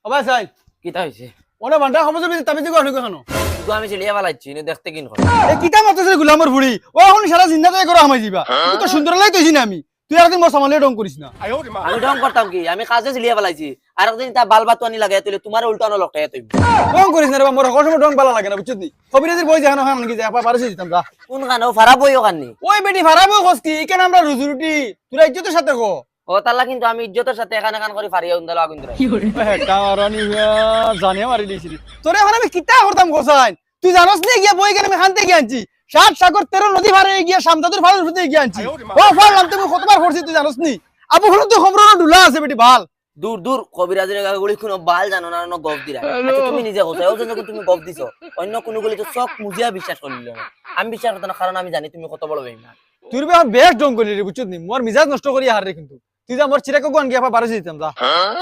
অবাই চাই কিতা হইছে ওনা বান্ডা খবর দিবি তামি দিগো আনি কেন তো আমি চিলিয়া পালাইছি নে দেখতে কিন হয় এ কিতা মাতছে গুলামর বুড়ি ও এখন সারা জিন্দাতে করে আমাই দিবা তুই তো সুন্দর লাই তুইছি না আমি তুই একদিন মোর সামালে ডং করিস না আমি ঢং করতাম কি আমি কাজে চিলিয়া পালাইছি আর একদিন তা বাল বাত আনি লাগাই তুই তোমার উল্টানো লকটাই তুই ডং করিস না রে মোর সকল সময় ডং ভালো লাগে না বুঝছিস নি কবিরাজির বই জানো হান কি যায় পারিস দিতাম যা কোন গানো ফারা বইও কান্নি ওই বেটি ভাড়াবো কস্তি কেন আমরা রুজুরুটি তুই ইজ্জতের সাথে কো ও তাল্লা কিন্তু আমি ইজ্জতের সাথে এখানে কান করে ফারিয়া উন্দাল আগুন ধরে কারণি জানিয়ে মারি দিয়েছিলি তোরে এখন আমি কিতা করতাম গোসাইন তুই জানোস নি গিয়া বই কেন আমি খানতে গিয়ে আনছি 60 সাগর 13 নদী ভারে গিয়া শামদাদুর ভাড়া ফুটে গিয়ে আনছি ও ফারলাম তুমি কতবার করছি তুই জানোস নি আবু হলো তো খবর ঢুলা আছে বেটি ভাল দূর দূর কবিরাজের গাগুলি কোনো বাল জানো না না গপ দিরা আচ্ছা তুমি নিজে কোথায় ও জন্য তুমি গপ দিছো অন্য কোনো গুলি তো সব মুজিয়া বিশ্বাস করলিল না আমি বিশ্বাস করতে না কারণ আমি জানি তুমি কত বড় বেঈমান তুই বে বেশ ডং করলি রে বুঝছিস নি মোর মিজাজ নষ্ট করি হার রে কিন্তু তুই যা মোর চিরাকে কোন গিয়া পারিস দিতাম যা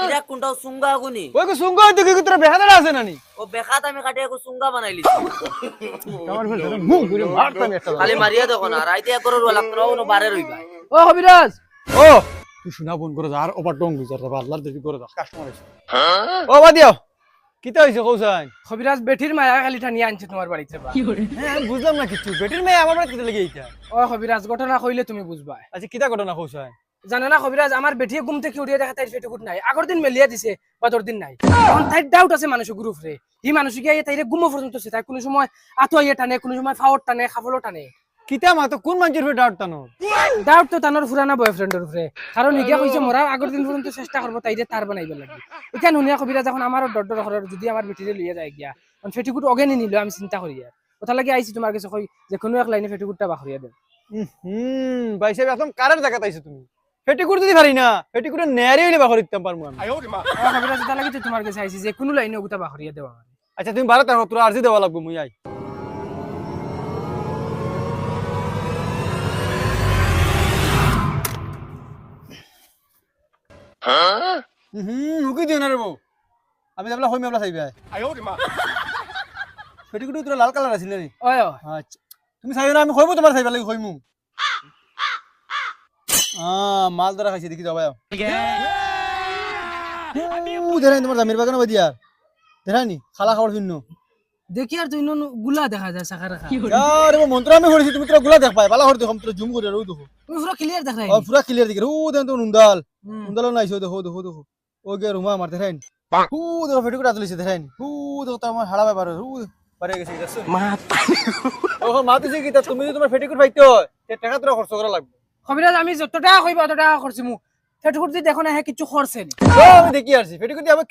এরা কোনটাও সুঙ্গা আগুনি ওই কো সুঙ্গ তুই কি তোর বেহাদার আছে নানি ও বেখাত আমি কাটিয়ে কো সুঙ্গা বানাইলি আমার ফেল মুখ ঘুরে মারতাম একটা খালি মারিয়া দেখো না রাইতে এক করো লাগতো না বারে রইবা ও কবিরাজ ও তুই শোনা বোন করে যা আর ওভার ডং গুজার যা আল্লাহর দেবি করে যা কাস্টমার আছে ও বাদিও কিতা হইছে কৌসাইন কবিরাজ বেটির মায়া খালি টানিয়ে আনছে তোমার বাড়িতে বা হ্যাঁ আমি বুঝলাম না কিছু বেটির মেয়ে আমার বাড়িতে লেগে এইটা ও কবিরাজ ঘটনা কইলে তুমি বুঝবা আচ্ছা কিতা ঘটনা কৌসাইন জানো না কবিরাজ আমার বেটিয়ে ঘুম থেকে উঠিয়ে দেখা তাই পেটুকুট নাই আগর দিন মেলিয়া দিছে বা তোর দিন নাই তখন তাই ডাউট আছে মানুষ গ্রুপ রে এই মানুষ গিয়ে তাইরে ঘুমো পর্যন্ত সে তাই কোনো সময় আতুয়াইয়ে টানে কোনো সময় ফাওয়ার টানে খাফলো টানে কিতা মা তো কোন মানুষের ফে ডাউট টানো ডাউট তো তানোর পুরানা বয়ফ্রেন্ডের উপরে কারণ ইগিয়া কইছে মরার আগর দিন পর্যন্ত চেষ্টা করবো তাইরে তার বানাইবে লাগে এখান হুনিয়া কবিরাজ এখন আমারও ডর ডর ঘরের যদি আমার বেটিরে লিয়ে যায় গিয়া কারণ পেটুকুট অগেনি নিল আমি চিন্তা করি আর কথা লাগে আইছি তোমার কাছে কই যে কোনো এক লাইনে পেটুকুটটা বাখরিয়া দেন বাইসে একদম কারের জায়গা তাইছো তুমি পেটিকুট যদি পারি না পেটিকুটে নেয়ারি হইলে বাখর দিতাম পারমু আমি কবিরাজ এটা লাগে তোমার কাছে আইছি যে কোনো লাইনে ওগুতা বাখরিয়া দেওয়া আমার আচ্ছা তুমি ভারত তোর আরজি দেওয়া লাগবে মুই আই হুকি দিও না রে বউ আমি যাবলা হই মেবলা চাইবে পেটিকুট তোর লাল কালার আছিল রে ওয় আচ্ছা তুমি চাইবে না আমি কইবো তোমার চাইবা লাগি কইমু মাল ধরা খাইছি দেখি যাবা দেখাই তোমার জামির বাগানো বাদিয়া দেখানি খালা খাবার ভিন্ন দেখি আর তুই গুলা দেখা যায় শাখা রাখা আরে মন্ত্র আমি করেছি তুমি তোরা গুলা দেখ পাই বালা করে দেখো তোরা জুম করে রও দেখো তুমি পুরো ক্লিয়ার দেখা ও পুরা ক্লিয়ার দেখি ও দেন তো নুন্দাল নুন্দাল নাইছো দেখো দেখো দেখো ও গে রুমা মারতে দেখাইন ও দেখো ফেটু করে আতলিছে দেখাইন ও দেখো তো আমার হাড়া ব্যাপার ও পারে গেছে দেখছো মা ও মাতিছে কি তা তুমি যদি তোমার ফেটিকুট পাইতে হয় তে টাকা তোরা খরচ করা লাগবে কবিরাজ আমি যত টাকা কইবা অত টাকা খরচি মু ফেটুকুট দি দেখো না হ্যাঁ কিছু খরচে নি ও আমি দেখি আসছি ফেটিকুট আমি